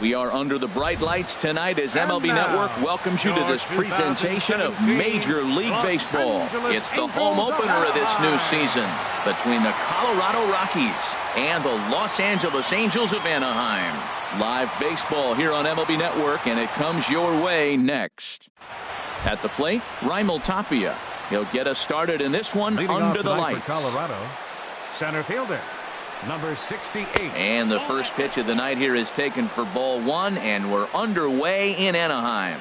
We are under the bright lights tonight as MLB Network welcomes you to this presentation of Major League Baseball. It's the home opener of this new season between the Colorado Rockies and the Los Angeles Angels of Anaheim. Live baseball here on MLB Network, and it comes your way next. At the plate, Raimel Tapia. He'll get us started in this one under the lights. Colorado, center fielder, number 68. And the first pitch of the night here is taken for ball one, and we're underway in Anaheim.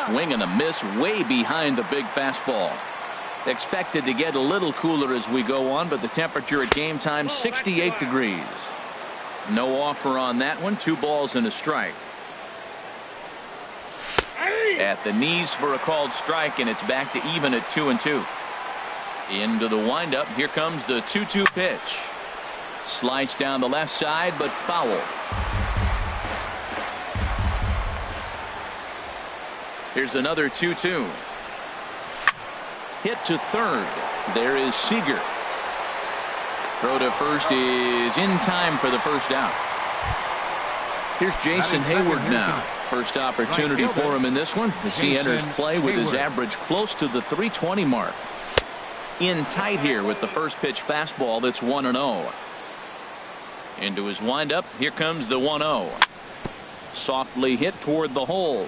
Swing and a miss way behind the big fastball. Expected to get a little cooler as we go on, but the temperature at game time 68 degrees. No offer on that one. 2 balls and a strike. At the knees for a called strike, and it's back to even at 2-2. Into the windup. Here comes the 2-2 pitch. Sliced down the left side, but foul. Here's another 2-2. Hit to third. There is Seager. Throw to first is in time for the first out. Here's Jason Hayward now. First opportunity for him in this one as he enters play with his average close to the 320 mark. In tight here with the first pitch fastball that's 1-0. Into his windup. Here comes the 1-0. Softly hit toward the hole.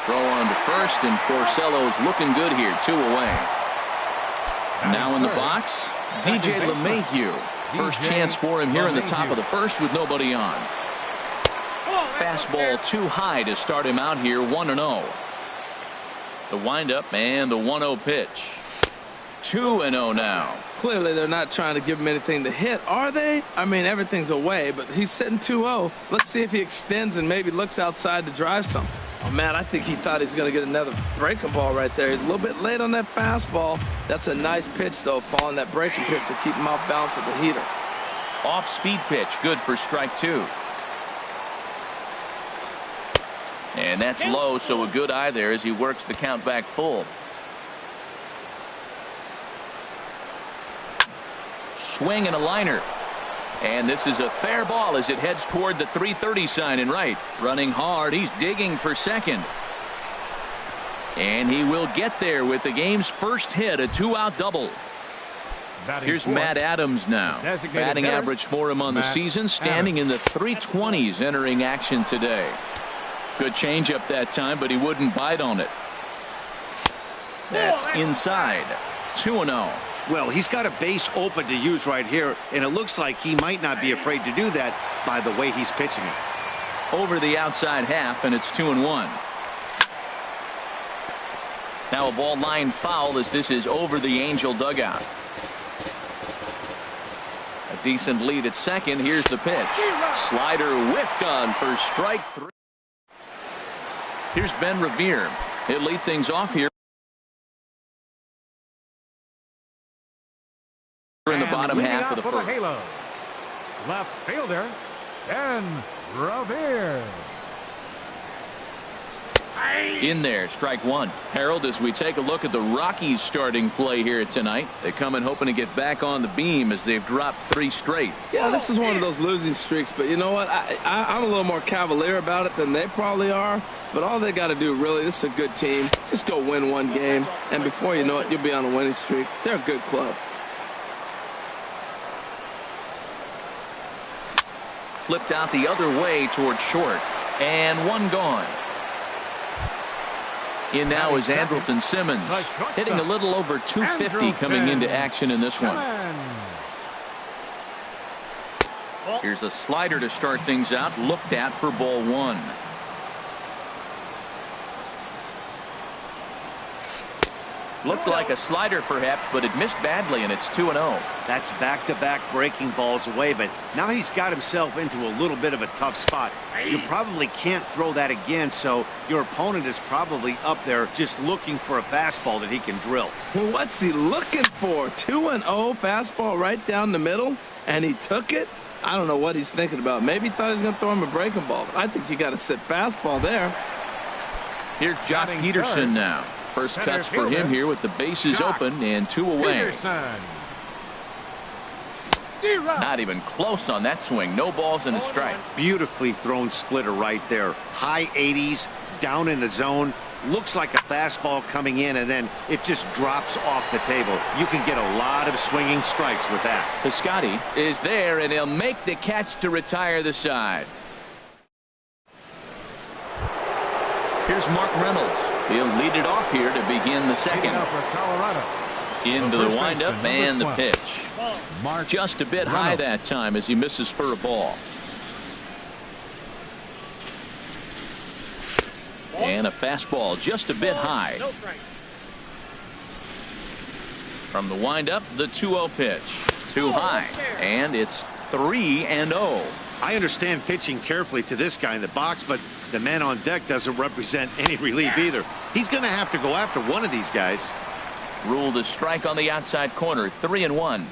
Throw on to first, and Porcello's looking good here. 2 away. Now in the box, DJ LeMahieu. First chance for him here in the top of the first with nobody on. Fastball too high to start him out here. 1-0. The windup and the 1-0 pitch. 2-0 now. Clearly they're not trying to give him anything to hit, are they? I mean, everything's away, but he's sitting 2-0. Let's see if he extends and maybe looks outside to drive something. Oh, man, I think he thought he's going to get another breaking ball right there. He's a little bit late on that fastball. That's a nice pitch, though, following that breaking pitch to keep him off balance with the heater. Off-speed pitch, good for strike 2. And that's low, so a good eye there as he works the count back full. Swing and a liner. And this is a fair ball as it heads toward the 330 sign in right. Running hard, he's digging for second. And he will get there with the game's first hit, a 2-out double. Here's Matt Adams now. Batting average for him on the season, standing in the 320s entering action today. Good changeup that time, but he wouldn't bite on it. That's inside. 2-0. Well, he's got a base open to use right here, and it looks like he might not be afraid to do that by the way he's pitching it. Over the outside half, and it's 2-1. Now a ball line foul as this is over the Angel dugout. A decent lead at second. Here's the pitch. Slider whiffed on for strike 3. Here's Ben Revere. He'll lead things off here in the bottom half of the first. Left fielder, Ben Revere. In there, strike 1. Harold, as we take a look at the Rockies starting play here tonight, they come in hoping to get back on the beam as they've dropped 3 straight. Yeah, this is one of those losing streaks, but you know what? I'm a little more cavalier about it than they probably are, but all they got to do, really, this is a good team. Just go win one game, and before you know it, you'll be on a winning streak. They're a good club. Flipped out the other way towards short, and one gone. In now is Andrelton Simmons, hitting a little over 250 coming into action in this one. Here's a slider to start things out, looked at for ball 1. Looked like a slider perhaps, but it missed badly, and it's 2-0. That's back-to-back breaking balls away, but now he's got himself into a little bit of a tough spot. You probably can't throw that again, so your opponent is probably up there just looking for a fastball that he can drill. Well, what's he looking for? 2-0 fastball right down the middle, and he took it? I don't know what he's thinking about. Maybe he thought he was going to throw him a breaking ball, but I think you got to sit fastball there. Here's Jock Peterson now. First cuts for him here with the bases open and 2 away. Not even close on that swing. No balls and a strike. Beautifully thrown splitter right there. High 80s, down in the zone. Looks like a fastball coming in, and then it just drops off the table. You can get a lot of swinging strikes with that. Piscotty is there, and he'll make the catch to retire the side. Here's Mark Reynolds. He'll lead it off here to begin the second. Into the windup and the pitch. Just a bit high that time as he misses for a ball. And a fastball just a bit high. From the windup, the 2-0 pitch. Too high. And it's 3-0. I understand pitching carefully to this guy in the box, but the man on deck doesn't represent any relief either. He's going to have to go after one of these guys. Ruled a strike on the outside corner. 3-1.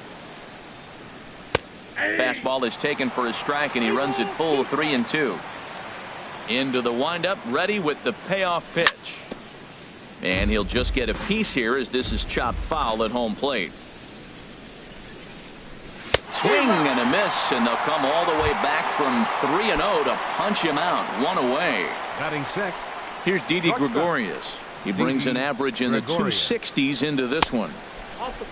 Fastball is taken for a strike, and he runs it full. 3-2. Into the windup, ready with the payoff pitch. And he'll just get a piece here as this is chopped foul at home plate. Swing and a miss, and they'll come all the way back from 3-0 to punch him out. One away. Batting sixth. Here's Didi Gregorius. He brings an average in the 260s into this one.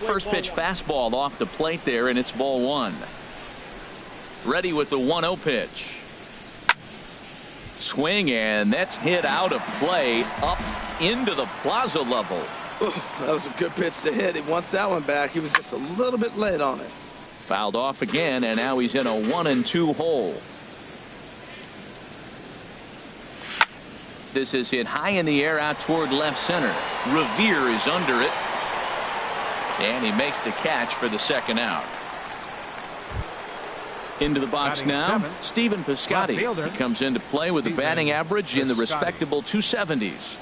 First pitch fastball off the plate there, and it's ball one. Ready with the 1-0 pitch. Swing, and that's hit out of play up into the plaza level. Ooh, that was a good pitch to hit. He wants that one back. He was just a little bit late on it. Fouled off again, and now he's in a 1-2 hole. This is hit high in the air out toward left center. Revere is under it, and he makes the catch for the second out. Into the box now, Stephen Piscotty. He comes into play with a batting average in the respectable 270s.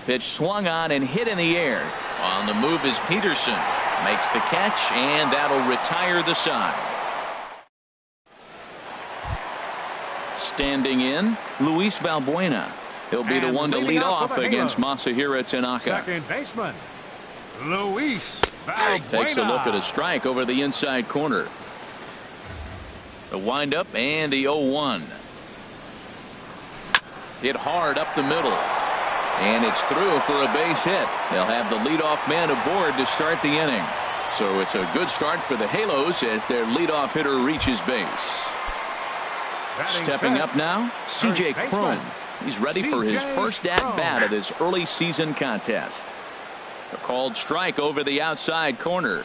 Pitch swung on and hit in the air. On the move is Peterson. Makes the catch, and that'll retire the side. Standing in, Luis Valbuena. He'll be the one to lead off against Masahiro Tanaka. Second baseman, Luis Valbuena. Takes a look at a strike over the inside corner. The windup and the 0-1. Hit hard up the middle. And it's through for a base hit. They'll have the leadoff man aboard to start the inning. So it's a good start for the Halos as their leadoff hitter reaches base. Stepping up now, C.J. Cron. He's ready for his first at-bat of this early season contest. A called strike over the outside corner.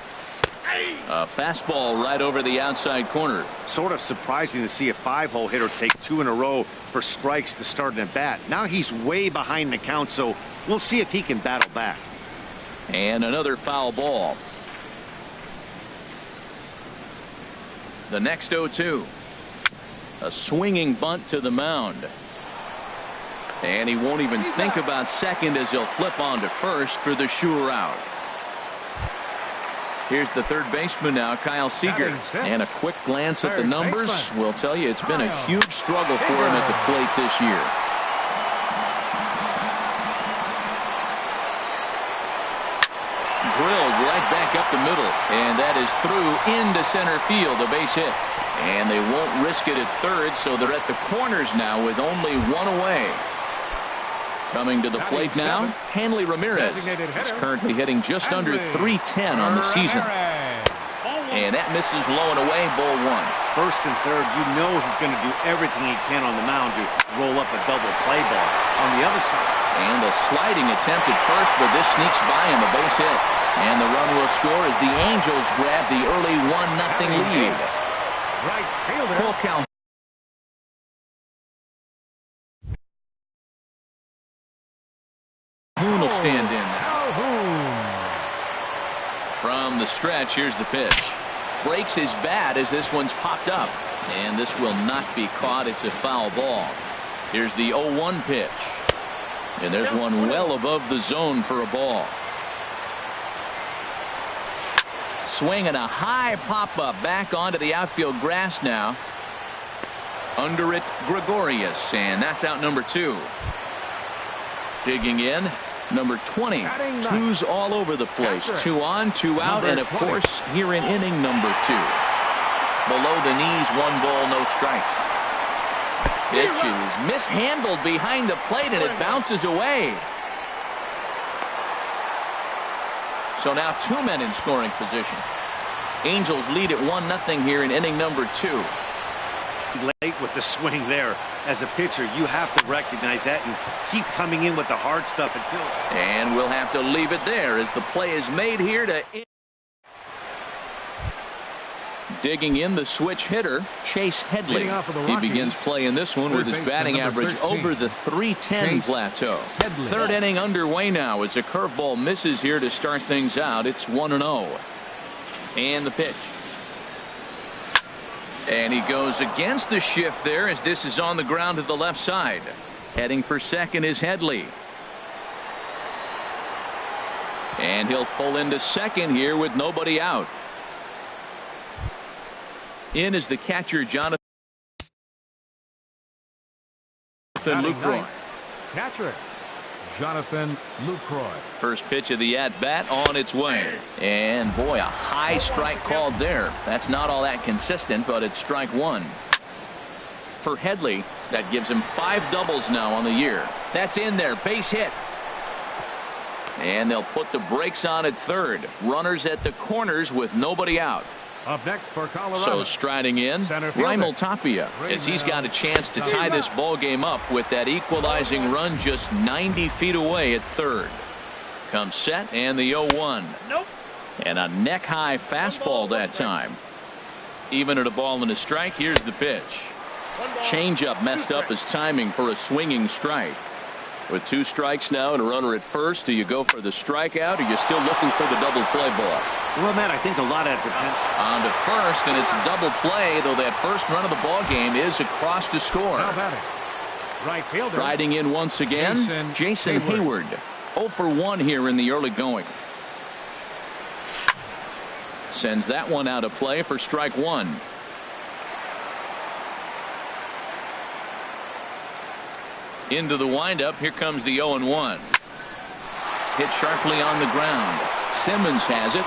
A fastball right over the outside corner. Sort of surprising to see a 5-hole hitter take 2 in a row for strikes to start an at-bat. Now he's way behind the count, so we'll see if he can battle back. And another foul ball. The next 0-2. A swinging bunt to the mound. And he won't even think about second as he'll flip on to first for the sure out. Here's the third baseman now, Kyle Seager. And a quick glance at the numbers will tell you it's been a huge struggle for him at the plate this year. Drilled right back up the middle. And that is through into center field, a base hit. And they won't risk it at third, so they're at the corners now with only one away. Coming to the plate now, Hanley Ramirez. He's currently hitting just under .310 on the season. And that misses low and away, ball one. First and third, you know he's going to do everything he can on the mound to roll up a double play ball. On the other side. And a sliding attempt at first, but this sneaks by him, a base hit. And the run will score as the Angels grab the early 1-0 lead. Right fielder. Full count. Hoon will stand in now. From the stretch, here's the pitch. Breaks his bat as this one's popped up. And this will not be caught. It's a foul ball. Here's the 0-1 pitch. And there's one well above the zone for a ball. Swing and a high pop-up back onto the outfield grass now. Under it, Gregorius, and that's out number 2. Digging in, number 20. Twos all over the place. 2 on, 2 out, and of course, here in inning number 2. Below the knees, 1 ball, no strikes. Pitch is mishandled behind the plate, and it bounces away. So now 2 men in scoring position. Angels lead at 1-0 here in inning number 2. Late with the swing there. As a pitcher, you have to recognize that and keep coming in with the hard stuff until. And we'll have to leave it there as the play is made here to. Digging in the switch hitter, Chase Headley. He begins play in this one with his batting average over the .310 plateau. Third inning underway now as a curveball misses here to start things out. It's 1-0. And the pitch. And he goes against the shift there as this is on the ground to the left side. Heading for second is Headley. And he'll pull into second here with nobody out. In is the catcher, Jonathan Lucroy. Catcher, Jonathan Lucroy. First pitch of the at-bat on its way. And boy, a high strike called there. That's not all that consistent, but it's strike 1. For Headley, that gives him 5 doubles now on the year. That's in there, base hit. And they'll put the brakes on at third. Runners at the corners with nobody out. Up next for Colorado. So striding in, Raimel Tapia, as he's got a chance to tie this ball game up with that equalizing run just 90 feet away at third. Comes set and the 0-1. Nope. And a neck-high fastball that time. Even at a ball and a strike, here's the pitch. Changeup messed up his timing for a swinging strike. With 2 strikes now and a runner at first, do you go for the strikeout or are you still looking for the double play ball? Well, Matt, I think a lot of that depends. On to first, and it's a double play, though that first run of the ball game is across to score. Right fielder. Riding in once again, Jason Hayward. 0 for 1 here in the early going. Sends that one out of play for strike 1. Into the windup. Here comes the 0-1. Hit sharply on the ground. Simmons has it.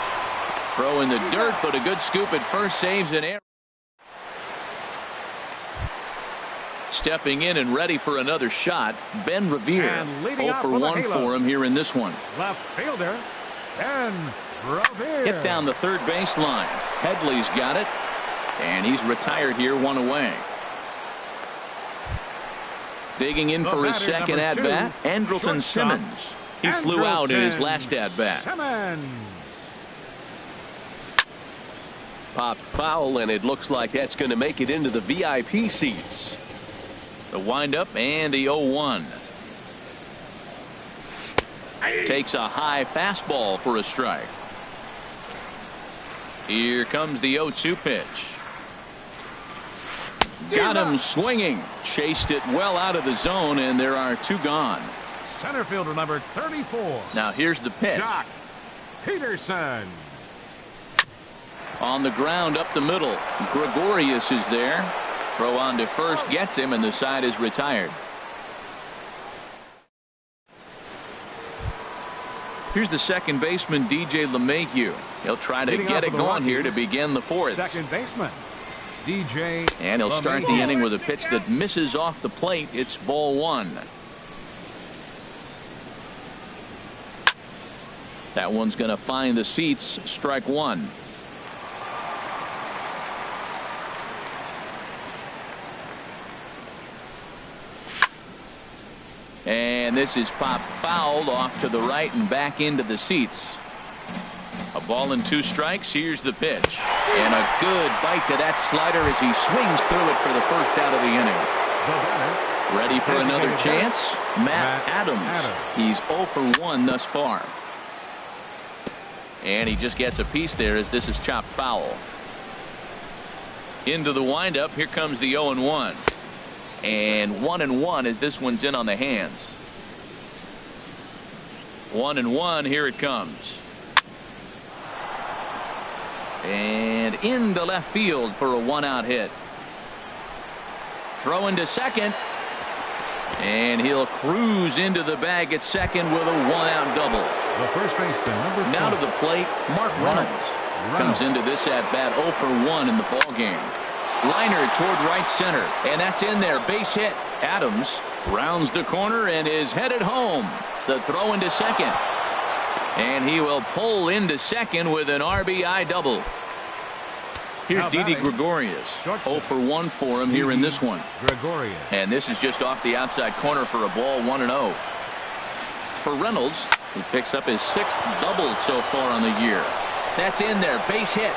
Throw in the dirt, but a good scoop at first saves an error. Stepping in and ready for another shot, Ben Revere. 0 for 1 for him here in this one. Left fielder, Ben Revere. Hit down the third baseline. Headley's got it, and he's retired here, 1 away. Digging in for his second at-bat, Andrelton Simmons. He flew out in his last at-bat. Popped foul, and it looks like that's going to make it into the VIP seats. The windup and the 0-1. Takes a high fastball for a strike. Here comes the 0-2 pitch. Got him swinging. Chased it well out of the zone, and there are 2 gone. Center fielder number 34. Now here's the pitch. Jock Peterson. On the ground up the middle. Gregorius is there. Throw on to first gets him, and the side is retired. Here's the second baseman, DJ LeMahieu. He'll try to get it going here to begin the 4th. Second baseman, DJ. And he'll start the inning with a pitch that misses off the plate. It's ball 1. That one's going to find the seats. Strike 1. And this is popped fouled off to the right and back into the seats. A ball and 2 strikes. Here's the pitch. And a good bite to that slider as he swings through it for the first out of the inning. Ready for another chance? Matt Adams. He's 0 for 1 thus far. And he just gets a piece there as this is chopped foul. Into the windup. Here comes the 0-1. And 1-1 as this one's in on the hands. 1-1. Here it comes. And into left field for a 1-out hit. Throw into second. And he'll cruise into the bag at second with a 1-out double. The first baseman, number 12. Now to the plate, Mark Reynolds. Comes into this at-bat 0 for 1 in the ball game. Liner toward right center, and that's in there. Base hit. Adams rounds the corner and is headed home. The throw into second. And he will pull into second with an RBI double. Here's Didi Gregorius. 0 for 1 for him here in this one. And this is just off the outside corner for a ball, 1-0. For Reynolds, he picks up his 6th double so far on the year. That's in there. Base hit.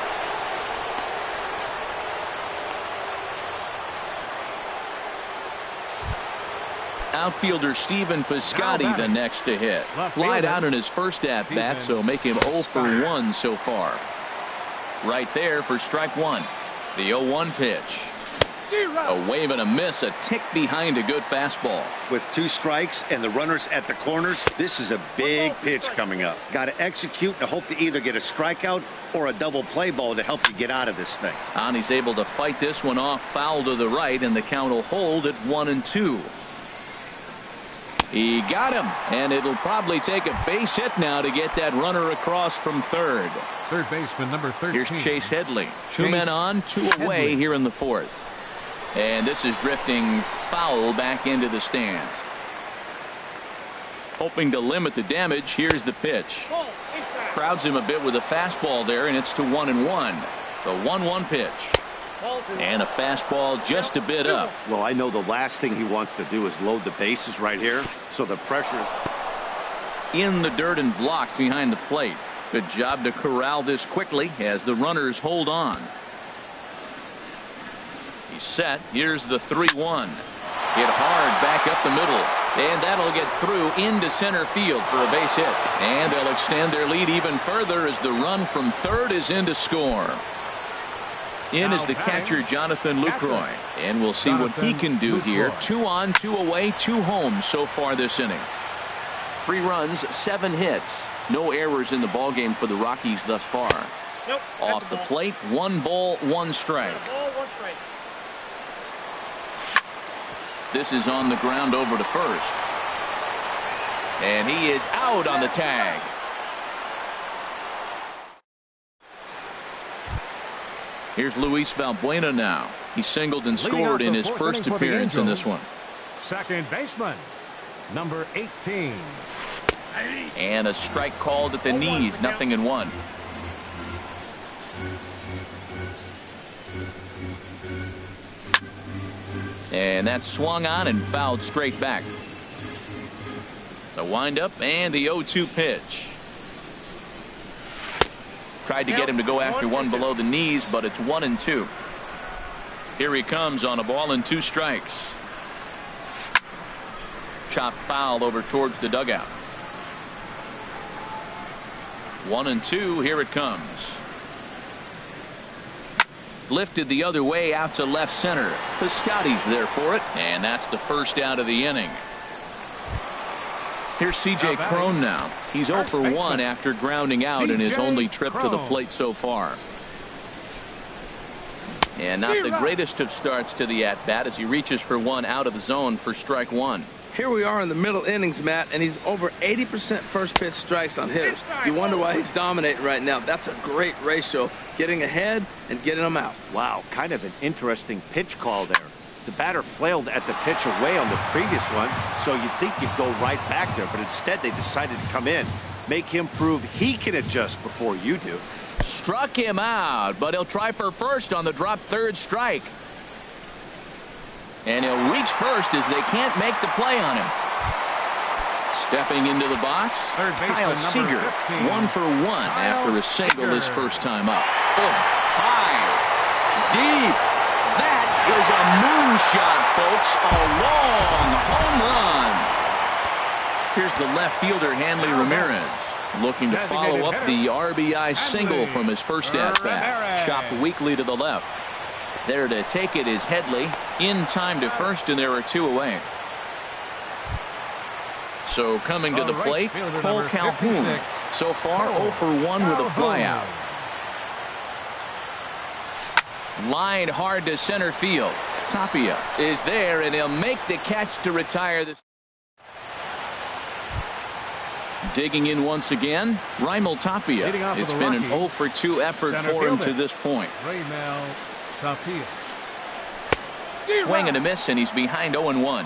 Outfielder Stephen Piscotty the next to hit. Flied out in his first at-bat, so make him 0 for 1 so far. Right there for strike one. The 0-1 pitch. A wave and a miss, a tick behind a good fastball. With 2 strikes and the runners at the corners, this is a big pitch coming up. Got to execute and hope to either get a strikeout or a double play ball to help you get out of this thing. And he's able to fight this one off, foul to the right, and the count will hold at 1-2. He got him, and it'll probably take a base hit now to get that runner across from third. Third baseman number 13. Here's Chase Headley. 2 men on, 2 away here in the 4th. And this is drifting foul back into the stands. Hoping to limit the damage. Here's the pitch. Crowds him a bit with a fastball there, and it's to 1-1. The 1-1 pitch. And a fastball just a bit up. Well, I know the last thing he wants to do is load the bases right here, so the pressure is in the dirt and blocked behind the plate. Good job to corral this quickly as the runners hold on. He's set. Here's the 3-1. Hit hard back up the middle. And that'll get through into center field for a base hit. And they'll extend their lead even further as the run from third is in to score. In is the catcher, Jonathan Lucroy. And we'll see what he can do here. 2 on, 2 away, 2 home so far this inning. 3 runs, 7 hits. No errors in the ballgame for the Rockies thus far. Nope, off the plate, 1 ball, 1 strike. This is on the ground over to first. And he is out on the tag. Here's Luis Valbuena now. He singled and scored in his first appearance in this one. Second baseman, number 18. And a strike called at the knees, 0-1. And that swung on and fouled straight back. The windup and the 0-2 pitch. Tried to get him to go after one below the knees, but it's 1-2. Here he comes on a ball and 2 strikes. Chop foul over towards the dugout. 1-2. Here it comes. Lifted the other way out to left center. Piscotty's there for it, and that's the first out of the inning. Here's C.J. Cron now. He's 0 for 1 after grounding out in his only trip to the plate so far. And not the greatest of starts to the at-bat as he reaches for one out of the zone for strike one. Here we are in the middle innings, Matt, and he's over 80% first pitch strikes on hitters. You wonder why he's dominating right now. That's a great ratio, getting ahead and getting them out. Wow, kind of an interesting pitch call there. The batter flailed at the pitch away on the previous one, so you'd think you'd go right back there, but instead they decided to come in, make him prove he can adjust before you do. Struck him out, but he'll try for first on the drop third strike. And he'll reach first as they can't make the play on him. Stepping into the box, Kyle Seager, 1 for 1 after a single his first time up. Oh, high, deep. That is a moonshot, folks. A long home run. Here's the left fielder, Hanley Ramirez, looking to follow up the RBI single from his first at-bat. Chopped weakly to the left. There to take it is Headley, in time to first, and there are 2 away. So coming to the plate, Cole Calhoun. So far 0 for 1 with a flyout. Line hard to center field. Tapia is there, and he'll make the catch to retire this. Digging in once again, Raimel Tapia. It's been an 0 for 2 effort for him to this point. Raimel Tapia. Swing and a miss, and he's behind 0-1.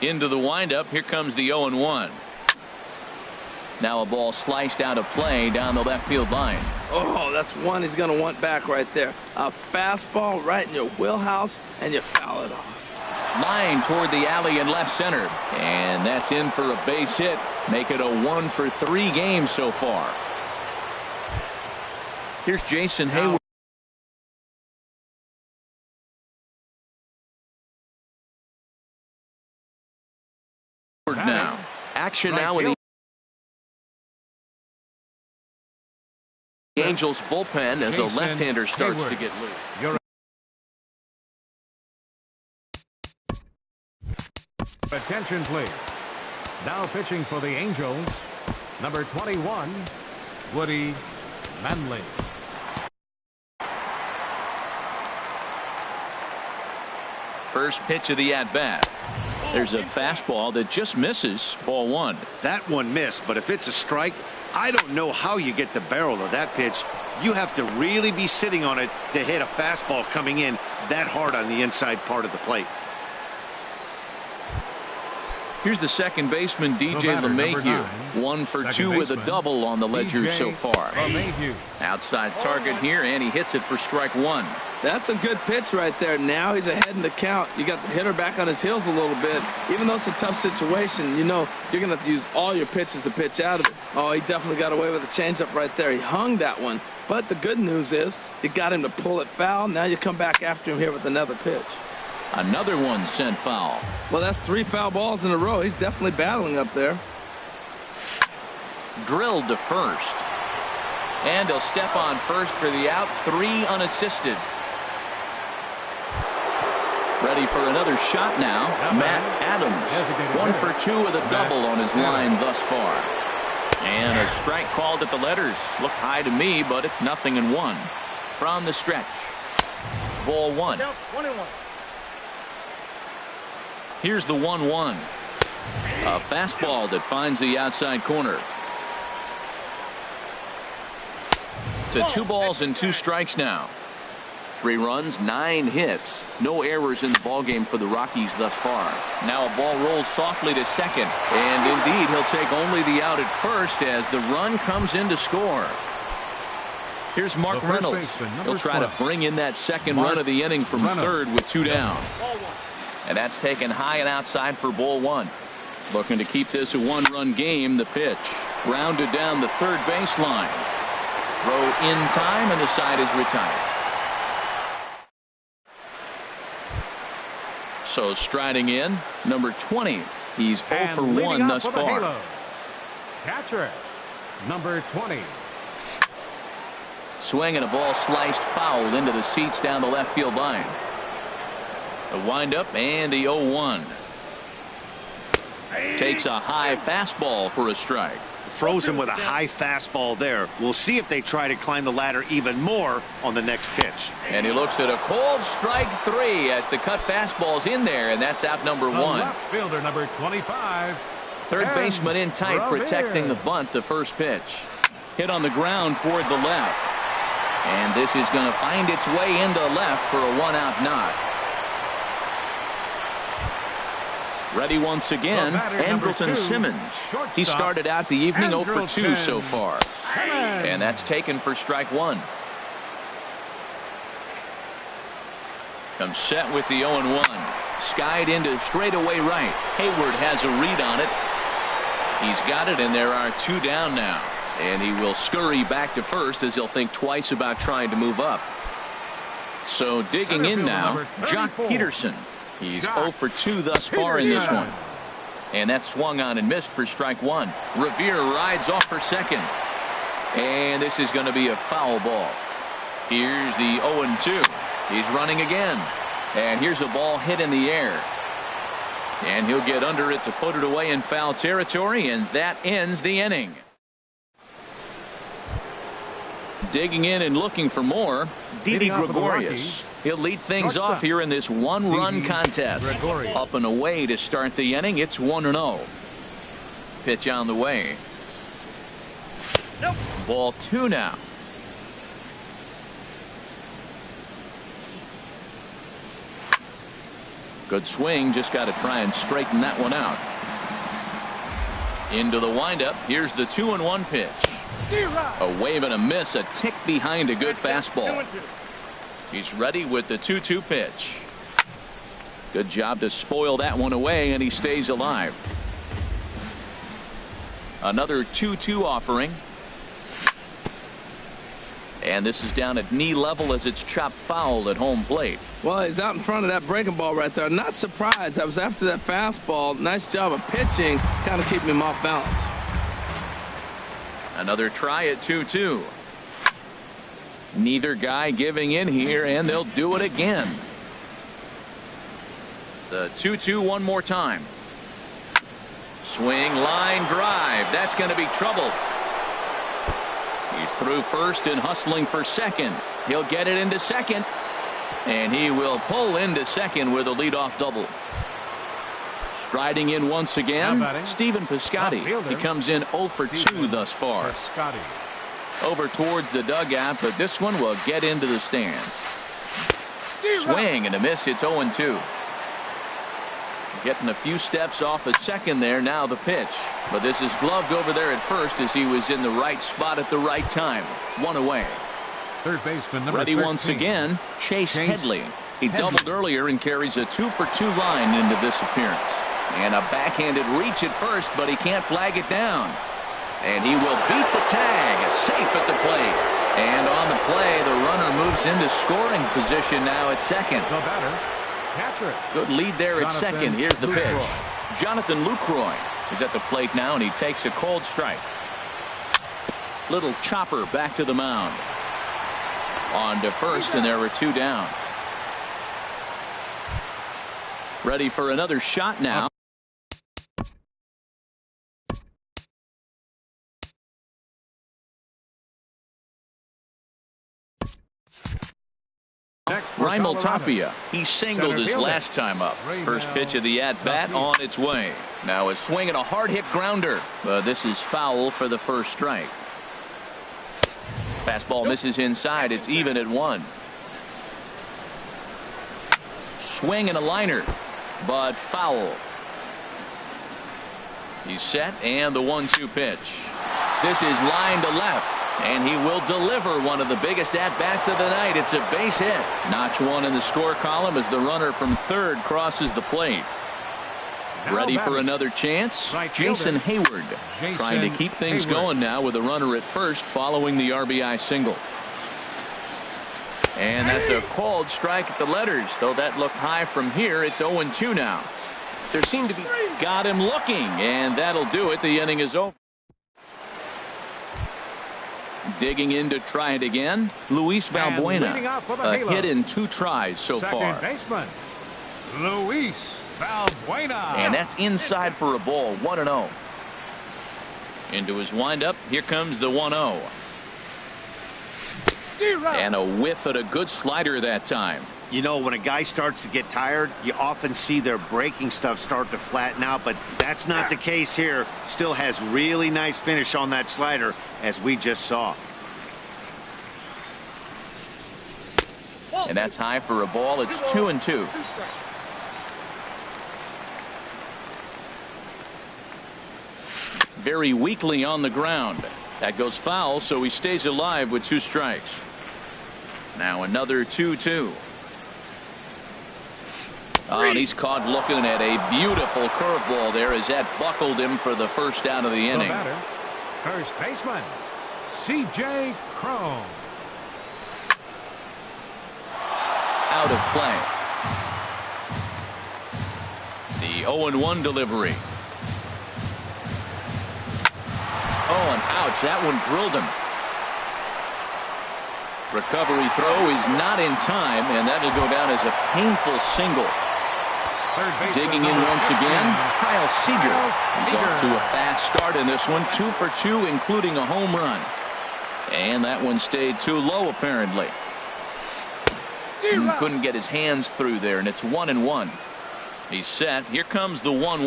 Into the windup. Here comes the 0-1. Now a ball sliced out of play down the left field line. Oh, that's one he's going to want back right there. A fastball right in your wheelhouse, and you foul it off. Line toward the alley in left center. And that's in for a base hit. Make it a 1 for 3 game so far. Here's Jason Hayward. Now. Action now in the Angels bullpen as a left-hander starts to get loose. Attention, please. Now pitching for the Angels, number 21, Woody Manley. First pitch of the at-bat. There's a fastball that just misses. Ball 1. That one missed, but if it's a strike, I don't know how you get the barrel of that pitch. You have to really be sitting on it to hit a fastball coming in that hard on the inside part of the plate. Here's the second baseman, DJ LeMahieu. 1 for 2 with a double on the ledger so far. Outside target here, and he hits it for strike 1. That's a good pitch right there. Now he's ahead in the count. You got the hitter back on his heels a little bit. Even though it's a tough situation, you know you're going to have to use all your pitches to pitch out of it. Oh, he definitely got away with a changeup right there. He hung that one. But the good news is you got him to pull it foul. Now you come back after him here with another pitch. Another one sent foul. Well, that's 3 foul balls in a row. He's definitely battling up there. Drilled to first. And he'll step on first for the out. 3 unassisted. Ready for another shot now. Matt Adams. 1 for 2 with a double on his line thus far. And a strike called at the letters. Looked high to me, but it's 0-1. From the stretch. Ball 1. Here's the 1-1. A fastball that finds the outside corner. To 2 balls and 2 strikes now. 3 runs, 9 hits. No errors in the ballgame for the Rockies thus far. Now a ball rolls softly to second. And indeed, he'll take only the out at first as the run comes in to score. Here's Mark Reynolds. He'll try to bring in that second run of the inning from third with 2 down. And that's taken high and outside for ball 1. Looking to keep this a 1-run game. The pitch rounded down the third baseline. Throw in time, and the side is retired. So striding in, number 20. He's 0 for 1 thus far. Catcher, number 20. Swing and a ball sliced foul into the seats down the left field line. A windup and the 0-1. Takes a high fastball for a strike. Froze him with a high fastball there. We'll see if they try to climb the ladder even more on the next pitch. And he looks at a cold strike 3 as the cut fastball's in there, and that's out number 1. Left fielder number 25. Third baseman in tight, protecting the bunt. The first pitch hit on the ground toward the left, and this is going to find its way into left for a 1-out knock. Ready once again, Andrelton Simmons. He started out the evening 0 for 2 so far. And that's taken for strike 1. Comes set with the 0-1. Skied into straightaway right. Hayward has a read on it. He's got it, and there are 2 down now. And he will scurry back to first as he'll think twice about trying to move up. So digging in now, Jock Peterson. He's 0 for 2 thus far in this one. And that's swung on and missed for strike 1. Revere rides off for second. And this is going to be a foul ball. Here's the 0-2. He's running again. And here's a ball hit in the air. And he'll get under it to put it away in foul territory, and that ends the inning. Digging in and looking for more, Didi Gregorius. He'll lead things off here in this 1-run contest. Up and away to start the inning. It's 1-0. pitch on the way. Ball 2 now. Good swing, just got to try and straighten that one out. Into the windup. Here's the 2-1 pitch. A wave and a miss, a tick behind a good fastball. He's ready with the 2-2 pitch. Good job to spoil that one away, and he stays alive. Another 2-2 offering. And this is down at knee level as it's chopped foul at home plate. Well, he's out in front of that breaking ball right there. Not surprised. I was after that fastball. Nice job of pitching, kind of keeping him off balance. Another try at 2-2. Neither guy giving in here, and they'll do it again. The 2-2 one more time. Swing, line drive. That's going to be trouble. He's through first and hustling for second. He'll get it into second. And he will pull into second with a leadoff double. Striding in once again, Stephen Piscotty. He comes in 0 for 2 thus far. Over towards the dugout, but this one will get into the stands. Swing and a miss. It's 0-2. Getting a few steps off at second there. Now the pitch. But this is gloved over there at first as he was in the right spot at the right time. One away. Third baseman number Ready 13. once again, Chase Headley. He doubled earlier and carries a 2 for 2 line into this appearance. And a backhanded reach at first, but he can't flag it down. And he will beat the tag. Safe at the plate. And on the play, the runner moves into scoring position now at second. The batter, catcher. Good lead there at second. Here's the pitch. Jonathan Lucroy is at the plate now, and he takes a cold strike. Little chopper back to the mound. On to first, and there were 2 down. Ready for another shot now. Raimel Tapia. He singled his last time up. First pitch of the at-bat on its way. Now a swing and a hard-hit grounder. This is foul for the first strike. Fastball misses inside. It's even at 1. Swing and a liner, but foul. He's set, and the 1-2 pitch. This is line to left. And he will deliver one of the biggest at-bats of the night. It's a base hit. Notch 1 in the score column as the runner from third crosses the plate. Ready for another chance? Jason Hayward trying to keep things going now with a runner at first following the RBI single. And that's a called strike at the letters, though that looked high from here. It's 0-2 now. There seemed to be got him looking, and that'll do it. The inning is over. Digging in to try it again, Luis Valbuena. A hit in 2 tries so far. Second baseman, Luis Valbuena. And that's inside for a ball. 1-0. Into his windup. Here comes the 1-0. And a whiff at a good slider that time. You know, when a guy starts to get tired, you often see their breaking stuff start to flatten out, but that's not the case here. Still has really nice finish on that slider, as we just saw. And that's high for a ball. It's 2-2. Very weakly on the ground. That goes foul, so he stays alive with 2 strikes. Now another 2-2. Oh, and he's caught looking at a beautiful curveball there as that buckled him for the first out of the inning. Batter, first baseman, C.J. Cron. Out of play. The 0-1 delivery. Oh, and ouch, that one drilled him. Recovery throw is not in time, and that'll go down as a painful single. Digging in once again, Kyle Seager. He's off to a fast start in this one. 2 for 2, including a home run. And that one stayed too low, apparently. Couldn't get his hands through there, and it's 1-1. He's set. Here comes the 1-1.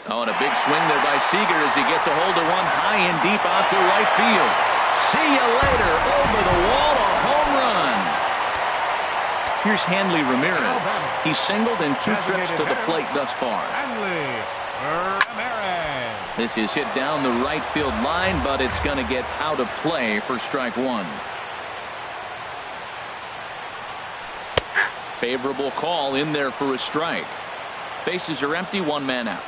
Oh, and a big swing there by Seager as he gets a hold of one high and deep out to right field. See you later. Over the wall, a home run. Here's Hanley Ramirez. He's singled in 2 trips to the plate thus far. Hanley Ramirez. This is hit down the right field line, but it's going to get out of play for strike 1. Favorable call in there for a strike. Bases are empty, 1 man out.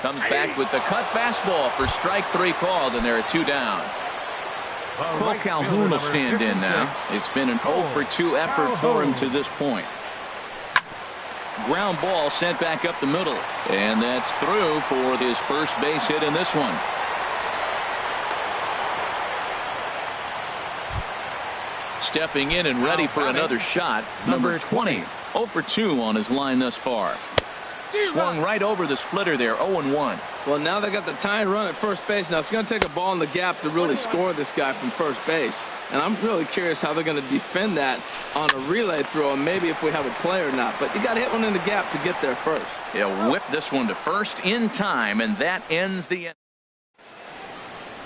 Comes back with the cut fastball for strike 3 called, and there are 2 down. Cole Calhoun will stand in now. It's been an 0 for 2 effort for him to this point. Ground ball sent back up the middle, and that's through for his first base hit in this one. Stepping in and ready for another shot, number 20. 0 for 2 on his line thus far. Swung right over the splitter there, 0-1. Well, now they got the tying run at first base. Now it's going to take a ball in the gap to really score this guy from first base. And I'm really curious how they're going to defend that on a relay throw, and maybe if we have a play or not. But you got to hit one in the gap to get there first. He'll whip this one to first in time, and that ends the end.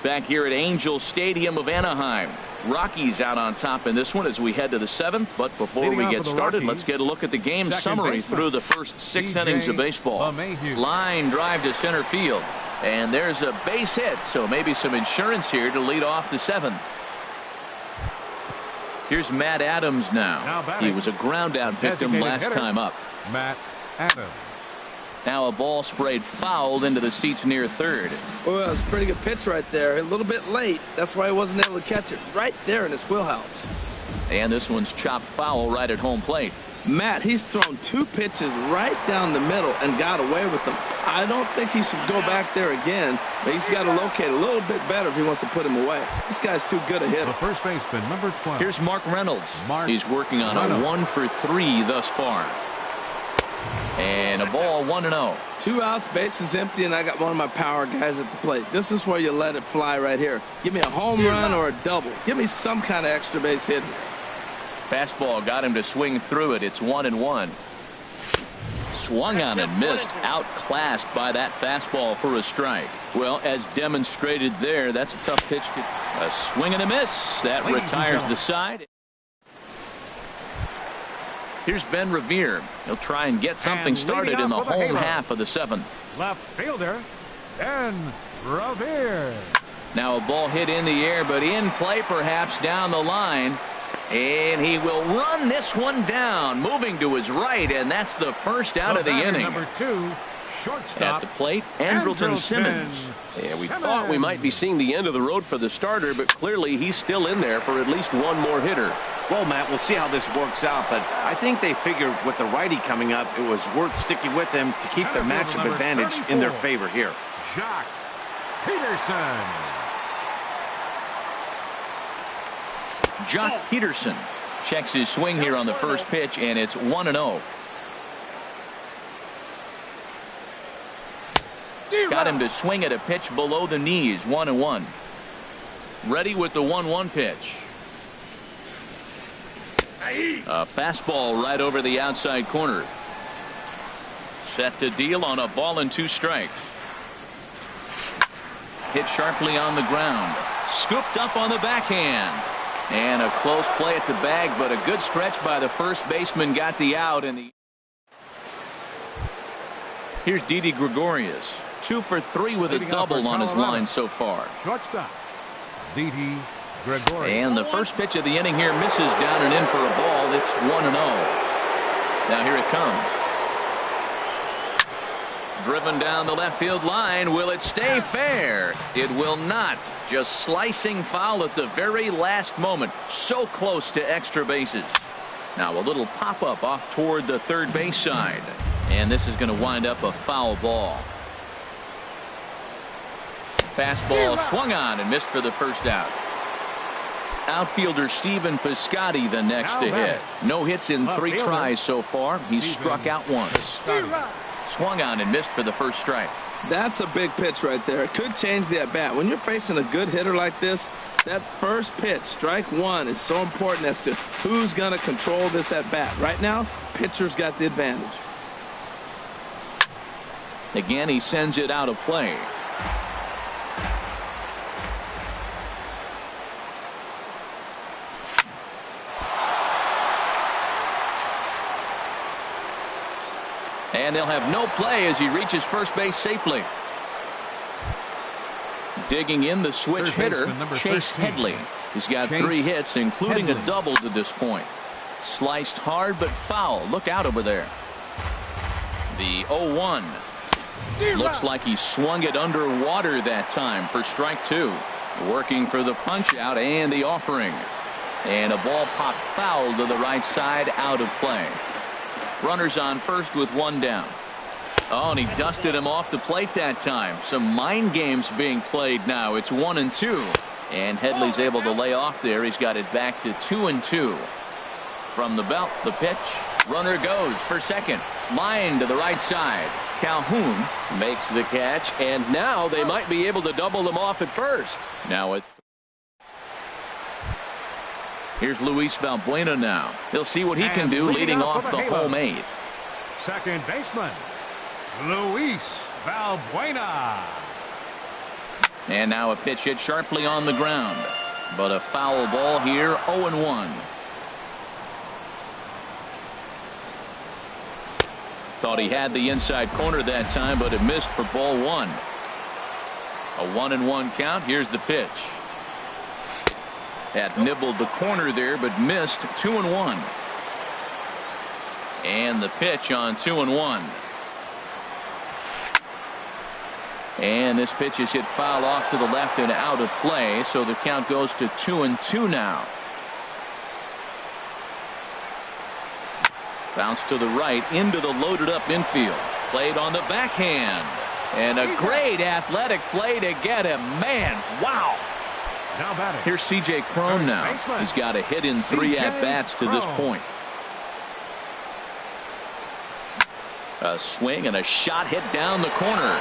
Back here at Angel Stadium of Anaheim. Rockies out on top in this one as we head to the 7th. But before we get started, let's get a look at the game summary through the first 6 innings of baseball. Line drive to center field, and there's a base hit, so maybe some insurance here to lead off the 7th. Here's Matt Adams now. He was a ground out victim last time up. Matt Adams. Now a ball sprayed fouled into the seats near third. Well, that was a pretty good pitch right there. A little bit late. That's why he wasn't able to catch it right there in his wheelhouse. And this one's chopped foul right at home plate. Matt, he's thrown 2 pitches right down the middle and got away with them. I don't think he should go back there again, but he's got to locate a little bit better if he wants to put him away. This guy's too good a hitter. The first baseman, number 12. Here's Mark Reynolds. He's working on a 1 for 3 thus far. And a ball, 1-0. 2 outs, bases empty, and I got one of my power guys at the plate. This is where you let it fly right here. Give me a home run or a double. Give me some kind of extra base hit. Fastball got him to swing through it. It's 1-1. Swung on and missed. Outclassed by that fastball for a strike. Well, as demonstrated there, that's a tough pitch. A swing and a miss. That retires the side. Here's Ben Revere. He'll try and get something started in the home half of the 7th. Left fielder, Ben Revere. Now a ball hit in the air, but in play perhaps down the line. And he will run this one down, moving to his right, and that's the first out of the inning. Number 2, shortstop. At the plate, Andrelton Simmons. Yeah, we thought we might be seeing the end of the road for the starter, but clearly he's still in there for at least one more hitter. Well, Matt, we'll see how this works out, but I think they figured with the righty coming up, it was worth sticking with him to keep their matchup advantage in their favor here. Jock Peterson. Jock Peterson checks his swing here on the first pitch, and it's 1-0. Got him to swing at a pitch below the knees, 1-1. Ready with the 1-1 pitch. A fastball right over the outside corner. Set to deal on a ball and 2 strikes. Hit sharply on the ground. Scooped up on the backhand. And a close play at the bag, but a good stretch by the first baseman got the out. Here's Didi Gregorius. 2 for 3 with a double on his line so far. Shortstop, Didi Gregorius. And the first pitch of the inning here misses down and in for a ball. It's 1-0. Now here it comes. Driven down the left field line. Will it stay fair? It will not. Just slicing foul at the very last moment. So close to extra bases. Now a little pop-up off toward the third base side. And this is going to wind up a foul ball. Fastball swung on and missed for the first out. Outfielder Stephen Piscotty the next to hit. No hits in 3 tries so far. He's struck out once. Swung on and missed for the first strike. That's a big pitch right there. It could change the at-bat. When you're facing a good hitter like this, that first pitch, strike one, is so important as to who's going to control this at-bat. Right now, pitcher's got the advantage. Again, he sends it out of play. And they'll have no play as he reaches first base safely. Digging in the switch hitter, Chase Headley. He's got 3 hits, including a double to this point. Sliced hard but foul. Look out over there. The 0-1. Looks like he swung it underwater that time for strike 2. Working for the punch out and the offering. And a ball popped foul to the right side, out of play. Runners on first with 1 down. Oh, and he dusted him off the plate that time. Some mind games being played now. It's 1-2. And Headley's able to lay off there. He's got it back to 2-2. From the belt, the pitch. Runner goes for second. Line to the right side. Calhoun makes the catch. And now they might be able to double them off at first. Now it's. Here's Luis Valbuena now. He'll see what he can do leading off the home 8th. Second baseman, Luis Valbuena. And now a pitch hit sharply on the ground. But a foul ball here, 0-1. Thought he had the inside corner that time, but it missed for ball 1. A 1-1 count. Here's the pitch. That nibbled the corner there, but missed. 2-1. And the pitch on 2-1. And this pitch is hit foul off to the left and out of play, so the count goes to 2-2 now. Bounce to the right into the loaded up infield. Played on the backhand. And a great athletic play to get him. Man, wow. Now batting. Here's C.J. Cron now. He's got a hit in 3 at-bats to this point. A swing and a shot hit down the corner.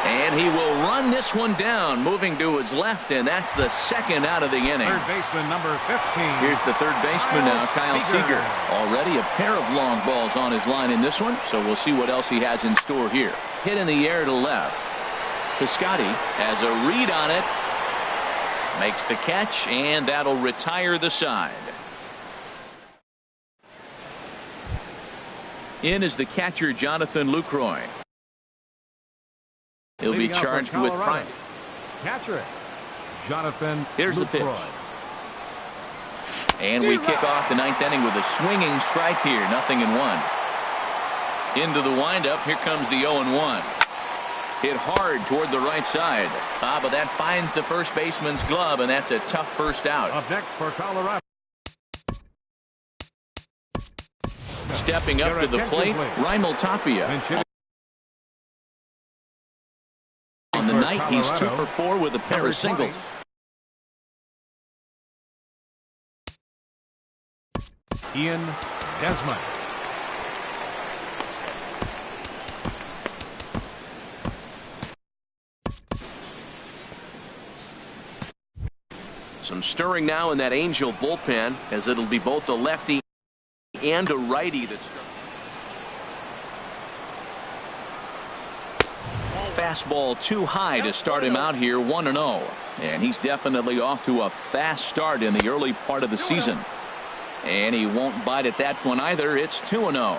And he will run this one down, moving to his left, and that's the second out of the inning. Third baseman number 15. Here's the third baseman now, Kyle Seager. Already a pair of long balls on his line in this one, so we'll see what else he has in store here. Hit in the air to left. Piscotty has a read on it. Makes the catch, and that'll retire the side. In is the catcher, Jonathan Lucroy. He'll be charged with prime. Catcher, Jonathan. Here's the pitch. And we kick off the 9th inning with a swinging strike here. 0-1. Into the windup. Here comes the 0-1. Hit hard toward the right side. But that finds the first baseman's glove, and that's a tough first out. Up next for Colorado. Stepping up to the plate, Raimel Tapia. On the night, he's 2 for 4 with a pair of singles. Ian Desmond. Some stirring now in that Angel bullpen, as it'll be both a lefty and a righty that's Fastball too high to start him out here, 1-0. And he's definitely off to a fast start in the early part of the season. And he won't bite at that one either. It's 2-0.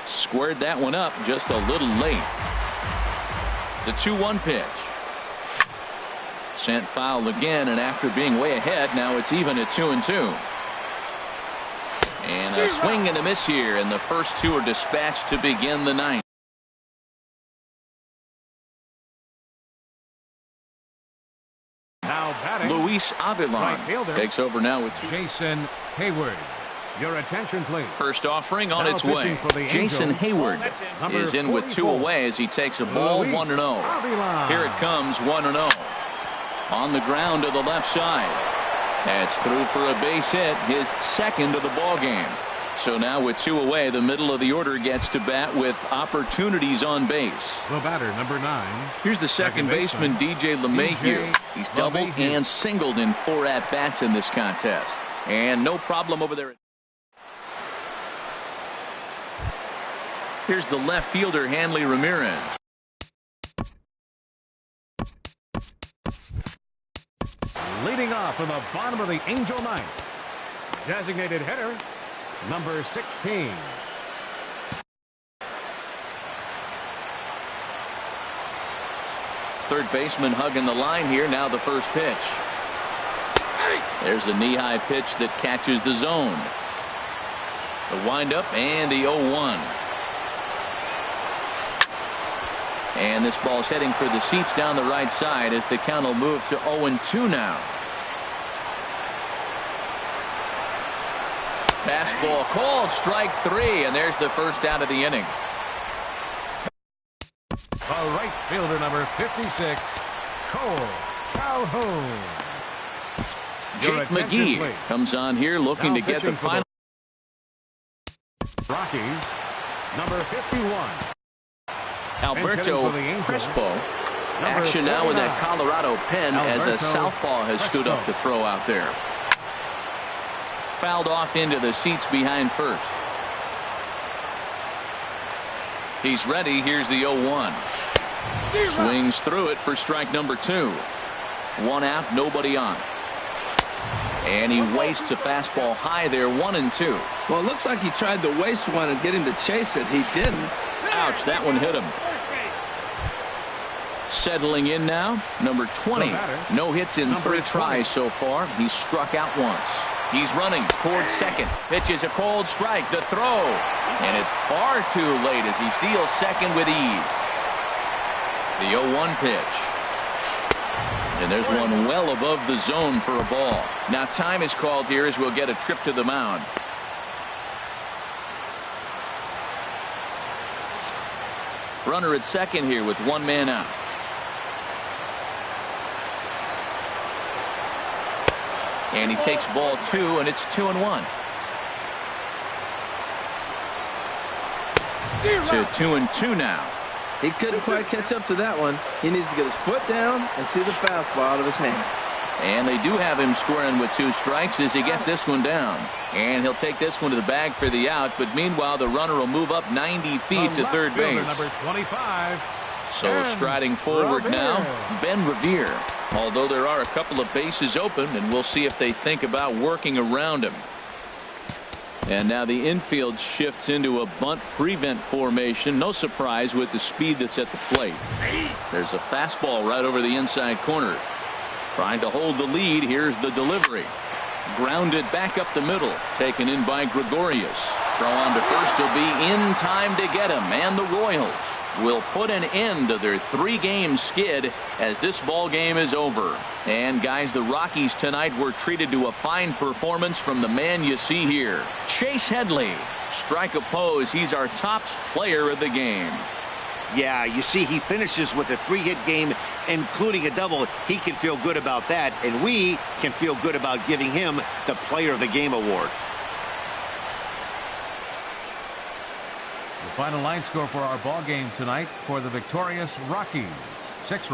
Squared that one up just a little late. The 2-1 pitch. Sent foul again, and after being way ahead, now it's even at 2-2. And a swing and a miss here, and the first 2 are dispatched to begin the 9th. Now batting, Luis Avilan takes over now with Jason Hayward. Your attention, please. first offering on Now its way. Jason Hayward is in with 2 away as he takes a ball, 1-0. Here it comes, 1-0. On the ground to the left side. That's through for a base hit, his second of the ball game. So now with 2 away, the middle of the order gets to bat with opportunities on base. The batter, number 9. Here's the second baseman, DJ LeMahieu. He's doubled and singled in 4 at-bats in this contest. And no problem over there. Here's the left fielder, Hanley Ramirez. Leading off from the bottom of the Angel ninth. Designated hitter, number 16. Third baseman hugging the line here. Now the first pitch. There's a knee-high pitch that catches the zone. The windup and the 0-1. And this ball's heading for the seats down the right side as the count will move to 0-2 now. Fastball called, strike 3, and there's the first out of the inning. The right fielder, number 56, Cole Calhoun. Jake McGee comes on here looking to get the final. Rockies, number 51. Alberto Crespo. Action now with that Colorado pen as a southpaw has stood up to throw out there. Fouled off into the seats behind first. He's ready. Here's the 0-1. Swings through it for strike number 2. 1 out, nobody on. And he wastes a fastball high there, 1-2. Well, it looks like he tried to waste one and get him to chase it. He didn't. Ouch, that one hit him. Settling in now, number 20. No hits in 3 tries so far. He's struck out once. He's running towards second. Pitches a cold strike. The throw. And it's far too late as he steals second with ease. The 0-1 pitch. And there's one well above the zone for a ball. Now time is called here as we'll get a trip to the mound. Runner at second here with 1 man out. And he takes ball 2, and it's 2-1. To 2-2 now. He couldn't quite catch up to that one. He needs to get his foot down and see the fastball out of his hand. And they do have him squaring with 2 strikes as he gets this one down. And he'll take this one to the bag for the out. But meanwhile, the runner will move up 90 feet to third base. Number 25. So striding forward now, Ben Revere. Although there are a couple of bases open, and we'll see if they think about working around him. And now the infield shifts into a bunt prevent formation. No surprise with the speed that's at the plate. There's a fastball right over the inside corner. Trying to hold the lead. Here's the delivery. Grounded back up the middle. Taken in by Gregorius. Throw on to first will be in time to get him. And the Royals will put an end to their 3-game skid as this ball game is over. And guys, the Rockies tonight were treated to a fine performance from the man you see here, Chase Headley. Strike oppose. He's our top player of the game. Yeah, you see, he finishes with a 3-hit game, including a double. He can feel good about that, and we can feel good about giving him the Player of the Game award. The final line score for our ball game tonight for the victorious Rockies. 6